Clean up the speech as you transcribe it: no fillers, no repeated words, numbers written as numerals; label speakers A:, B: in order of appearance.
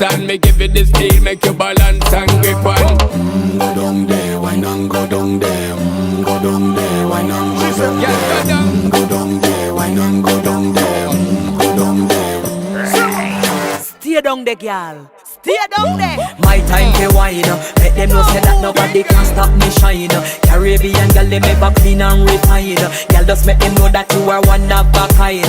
A: and me give it the steel, make you balance and grip on.
B: Go down there, why not go down there? Go down there, why not go down there? Go down there, why not go down there? Go down there.
C: Stay down there, girl. Stay down there. My time to wine. Let them know say that nobody can stop me shine. Caribbean girl, they make clean and refine. Girl, just make them know that you are one of a kind.